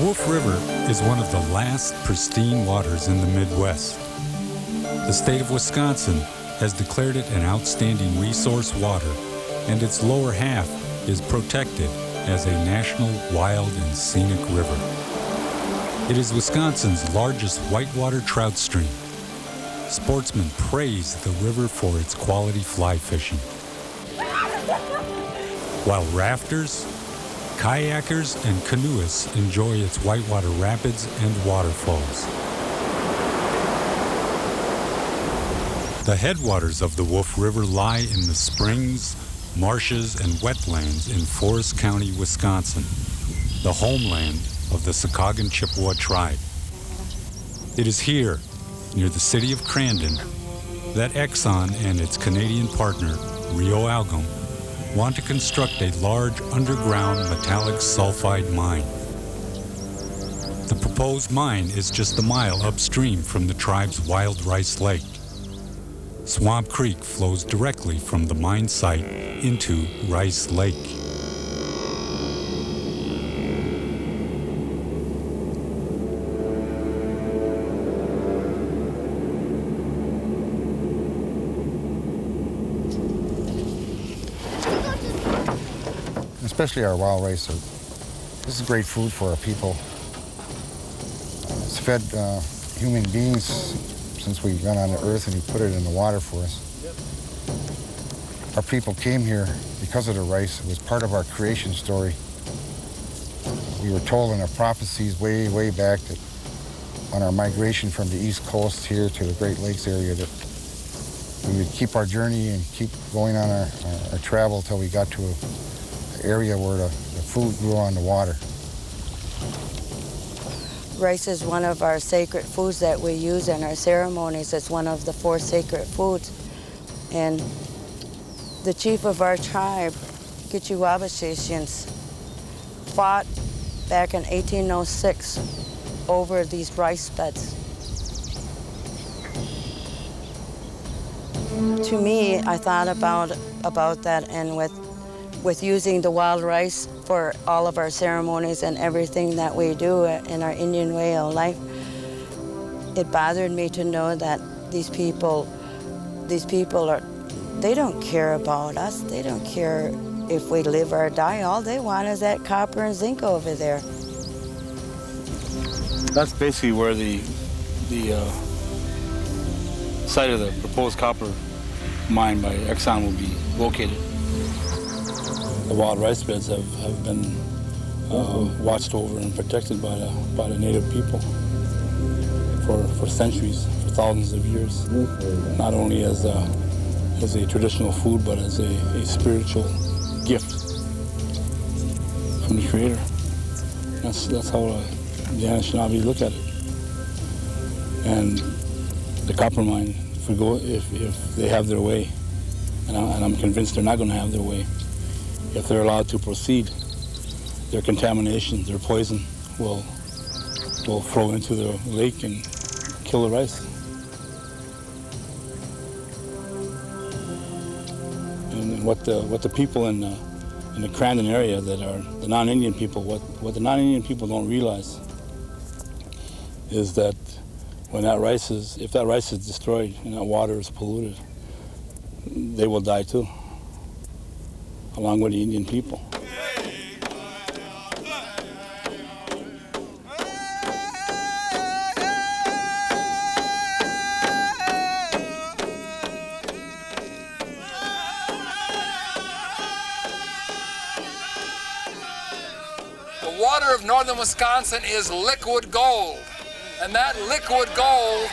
Wolf River is one of the last pristine waters in the Midwest. The state of Wisconsin has declared it an outstanding resource water, and its lower half is protected as a national wild and scenic river. It is Wisconsin's largest whitewater trout stream. Sportsmen praise the river for its quality fly fishing, while rafters, kayakers, and canoeists enjoy its whitewater rapids and waterfalls. The headwaters of the Wolf River lie in the springs, marshes, and wetlands in Forest County, Wisconsin, the homeland of the Secaucus Chippewa tribe. It is here, near the city of Crandon, that Exxon and its Canadian partner, Rio Algom, want to construct a large underground metallic sulfide mine. The proposed mine is just a mile upstream from the tribe's Wild Rice Lake. Swamp Creek flows directly from the mine site into Rice Lake. Especially our wild rice. This is great food for our people. It's fed human beings since we got on the earth, and he put it in the water for us. Our people came here because of the rice. It was part of our creation story. We were told in our prophecies way, way back that on our migration from the East Coast here to the Great Lakes area that we would keep our journey and keep going on our travel till we got to an area where the food grew on the water. Rice is one of our sacred foods that we use in our ceremonies. It's one of the 4 sacred foods. And the chief of our tribe, Gedicks, fought back in 1806 over these rice beds. To me, I thought about that, and with using the wild rice for all of our ceremonies and everything that we do in our Indian way of life, it bothered me to know that these people they don't care about us. They don't care if we live or die. All they want is that copper and zinc over there. That's basically where the site of the proposed copper mine by Exxon will be located. The wild rice beds have been watched over and protected by the native people for centuries, for thousands of years, not only as a traditional food, but as a spiritual gift from the Creator. That's how the Anishinaabe look at it. And the copper mine, if they have their way, and I'm convinced they're not going to have their way, if they're allowed to proceed, their contamination, their poison will flow into the lake and kill the rice. And what the people in the Crandon area that are the non-Indian people, what the non-Indian people don't realize is that if that rice is destroyed and that water is polluted, they will die too, along with the Indian people. The water of northern Wisconsin is liquid gold, and that liquid gold,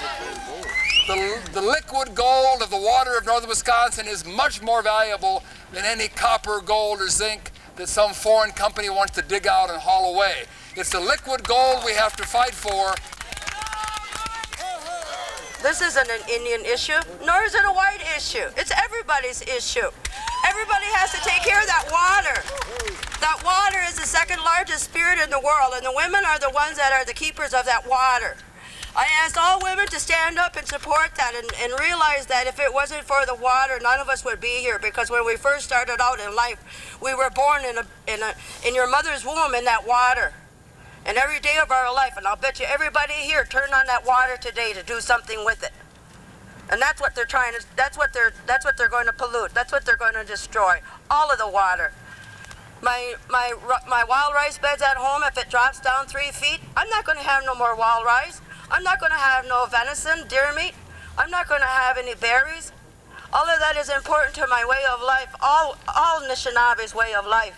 the liquid gold of the water of northern Wisconsin is much more valuable than any copper, gold, or zinc that some foreign company wants to dig out and haul away. It's the liquid gold we have to fight for. This isn't an Indian issue, nor is it a white issue. It's everybody's issue. Everybody has to take care of that water. That water is the second largest spirit in the world, and the women are the ones that are the keepers of that water. I asked all women to stand up and support that and realize that if it wasn't for the water, none of us would be here, because when we first started out in life, we were born in your mother's womb in that water. And every day of our life, and I'll bet you everybody here turned on that water today to do something with it. And that's what they're trying to, that's what they're going to pollute. That's what they're going to destroy. All of the water. My wild rice beds at home, if it drops down 3 feet, I'm not going to have no more wild rice. I'm not going to have no venison, deer meat. I'm not going to have any berries. All of that is important to my way of life, all Anishinaabem's way of life.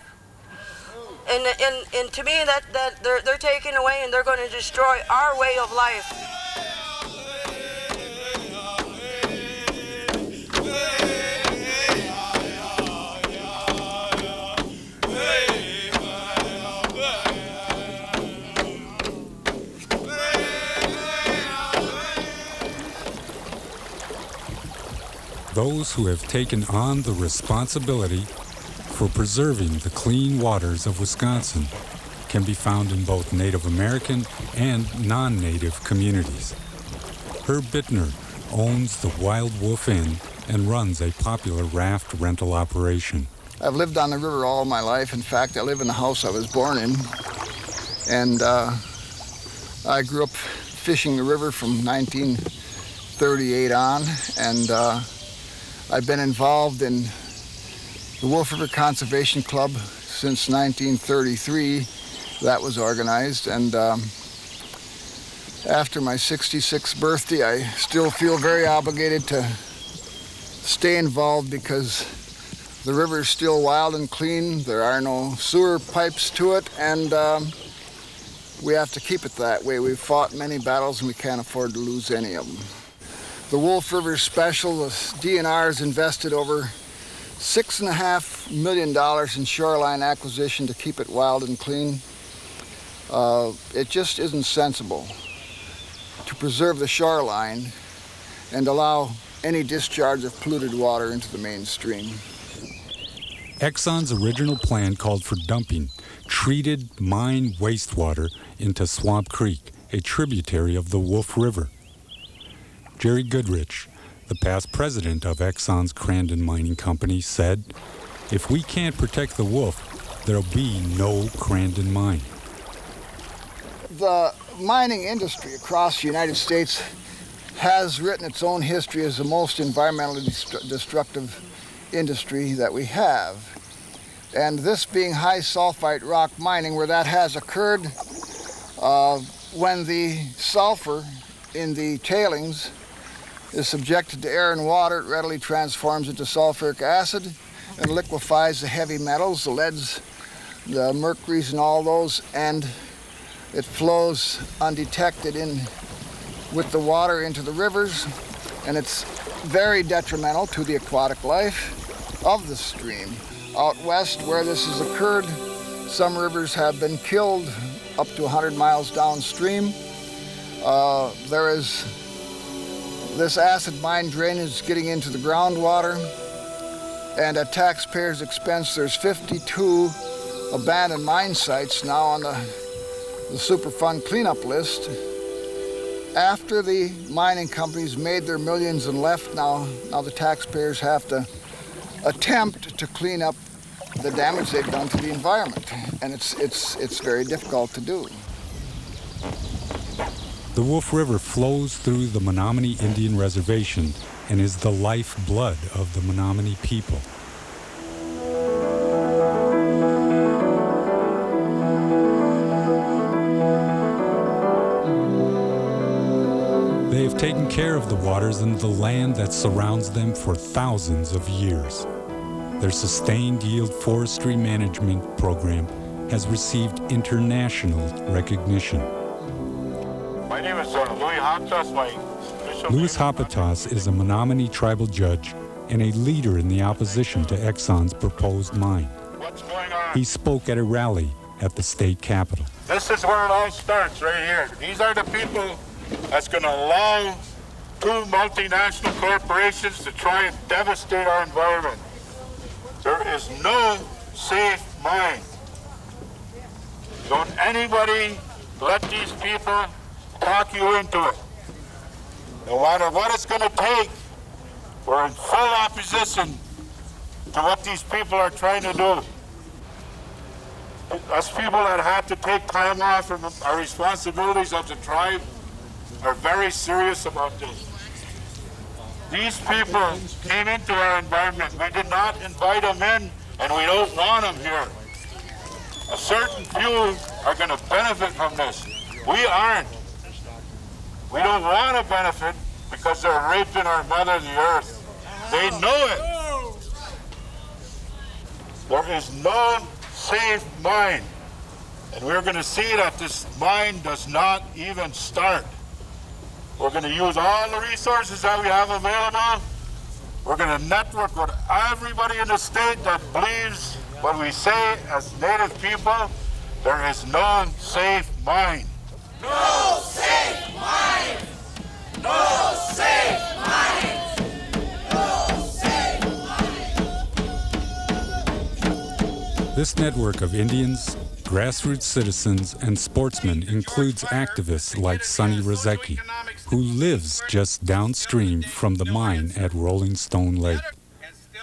And to me, that they're taking away and they're going to destroy our way of life. Those who have taken on the responsibility for preserving the clean waters of Wisconsin can be found in both Native American and non-Native communities. Herb Bittner owns the Wild Wolf Inn and runs a popular raft rental operation. I've lived on the river all my life. In fact, I live in the house I was born in. And I grew up fishing the river from 1938 on. And I've been involved in the Wolf River Conservation Club since 1933. That was organized. And after my 66th birthday, I still feel very obligated to stay involved because the river is still wild and clean. There are no sewer pipes to it, and we have to keep it that way. We've fought many battles, and we can't afford to lose any of them. The Wolf River Special, the DNR has invested over $6.5 million in shoreline acquisition to keep it wild and clean. It just isn't sensible to preserve the shoreline and allow any discharge of polluted water into the main stream. Exxon's original plan called for dumping treated mine wastewater into Swamp Creek, a tributary of the Wolf River. Jerry Goodrich, the past president of Exxon's Crandon Mining Company, said, "If we can't protect the wolf, there'll be no Crandon mine." The mining industry across the United States has written its own history as the most environmentally destructive industry that we have. And this being high sulfide rock mining, where that has occurred, when the sulfur in the tailings is subjected to air and water, it readily transforms into sulfuric acid and liquefies the heavy metals, the leads, the mercuries and all those, and it flows undetected in with the water into the rivers, and it's very detrimental to the aquatic life of the stream. Out west where this has occurred, some rivers have been killed up to 100 miles downstream. There is this acid mine drainage getting into the groundwater, and at taxpayers' expense, there's 52 abandoned mine sites now on the Superfund cleanup list. After the mining companies made their millions and left, now the taxpayers have to attempt to clean up the damage they've done to the environment, and it's very difficult to do. The Wolf River flows through the Menominee Indian Reservation and is the lifeblood of the Menominee people. They have taken care of the waters and the land that surrounds them for thousands of years. Their sustained yield forestry management program has received international recognition. My name is Louis Hapatas. Louis Hapatas is a Menominee tribal judge and a leader in the opposition to Exxon's proposed mine. What's going on? He spoke at a rally at the state capitol. This is where it all starts, right here. These are the people that's going to allow two multinational corporations to try and devastate our environment. There is no safe mine. Don't anybody let these people talk you into it. No matter what it's going to take, we're in full opposition to what these people are trying to do. Us people that have to take time off from our responsibilities of the tribe are very serious about this. These people came into our environment. We did not invite them in, and we don't want them here. A certain few are going to benefit from this. We aren't. We don't want to benefit because they're raping our mother, the earth. They know it. There is no safe mine. And we're going to see that this mine does not even start. We're going to use all the resources that we have available. We're going to network with everybody in the state that believes what we say as Native people. There is no safe mine. No safe mine! No safe mine! No safe mine! This network of Indians, grassroots citizens, and sportsmen includes activists like Sonny Rozecki, who lives just downstream from the mine at Rolling Stone Lake.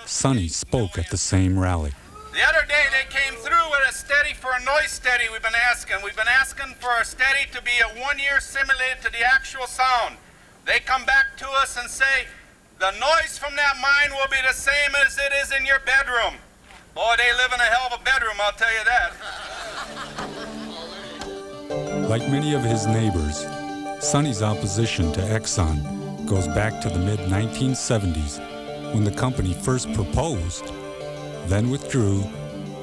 Sonny spoke at the same rally. The other day they came through with a steady for a noise steady we've been asking. We've been asking for a steady to be a 1 year simulated to the actual sound. They come back to us and say, the noise from that mine will be the same as it is in your bedroom. Boy, they live in a hell of a bedroom, I'll tell you that. Like many of his neighbors, Sonny's opposition to Exxon goes back to the mid-1970s when the company first proposed, then withdrew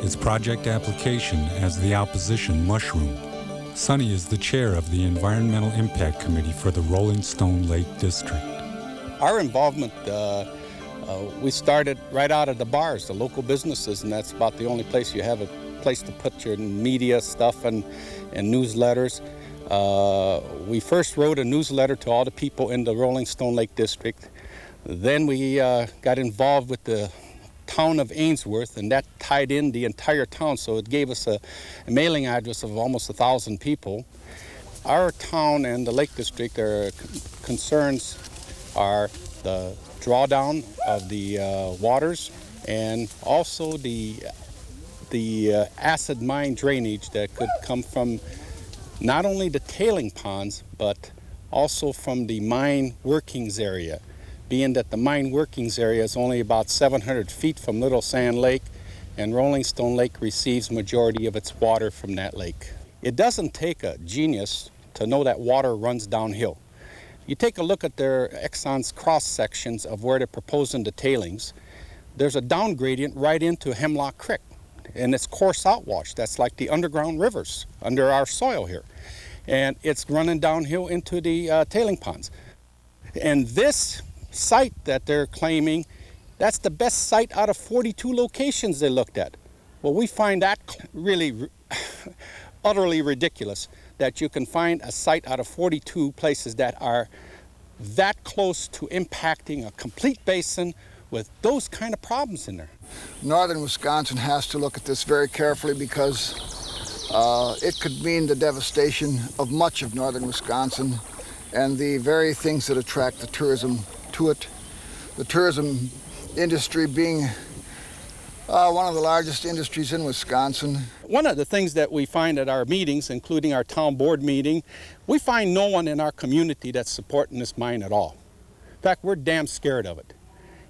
its project application as the opposition mushroomed. Sonny is the chair of the Environmental Impact Committee for the Rolling Stone Lake District. Our involvement, we started right out of the bars, the local businesses, and that's about the only place you have a place to put your media stuff and newsletters. We first wrote a newsletter to all the people in the Rolling Stone Lake District. Then we got involved with the town of Ainsworth, and that tied in the entire town, so it gave us a mailing address of almost 1,000 people. Our town and the Lake District, their concerns are the drawdown of the waters and also the acid mine drainage that could come from not only the tailing ponds, but also from the mine workings area, being that the mine workings area is only about 700 feet from Little Sand Lake, and Rolling Stone Lake receives majority of its water from that lake. It doesn't take a genius to know that water runs downhill. You take a look at their Exxon's cross sections of where they're proposing the tailings. There's a down gradient right into Hemlock Creek, and it's coarse outwash. That's like the underground rivers under our soil here. And it's running downhill into the tailing ponds. And this site that they're claiming, that's the best site out of 42 locations they looked at. Well, we find that really utterly ridiculous, that you can find a site out of 42 places that are that close to impacting a complete basin with those kind of problems in there. Northern Wisconsin has to look at this very carefully because it could mean the devastation of much of northern Wisconsin and the very things that attract the tourism to it. The tourism industry being one of the largest industries in Wisconsin. One of the things that we find at our meetings, including our town board meeting, we find no one in our community that's supporting this mine at all. In fact, we're damn scared of it.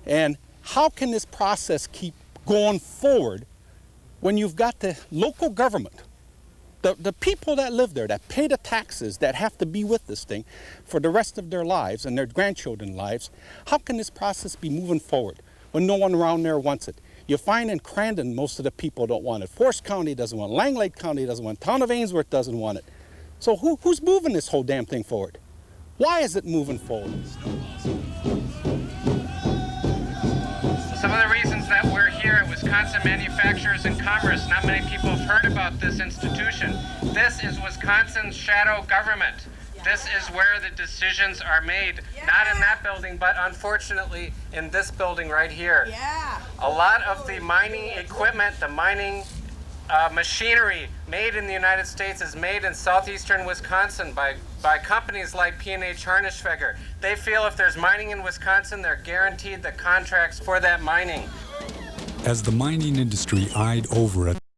And how can this process keep going forward when you've got the local government, the people that live there, that pay the taxes, that have to be with this thing for the rest of their lives and their grandchildren's lives? How can this process be moving forward when no one around there wants it? You find in Crandon, most of the people don't want it. Forest County doesn't want it. Langlade County doesn't want it. Town of Ainsworth doesn't want it. So who's moving this whole damn thing forward? Why is it moving forward? Some of the reasons that we're here at Wisconsin Manufacturers and Commerce, not many people have heard about this institution. This is Wisconsin's shadow government. This is where the decisions are made, not in that building, but unfortunately in this building right here. Yeah. A lot of the mining equipment, the mining machinery made in the United States is made in southeastern Wisconsin by companies like P&H Harnischfeger. They feel if there's mining in Wisconsin, they're guaranteed the contracts for that mining. As the mining industry eyed over at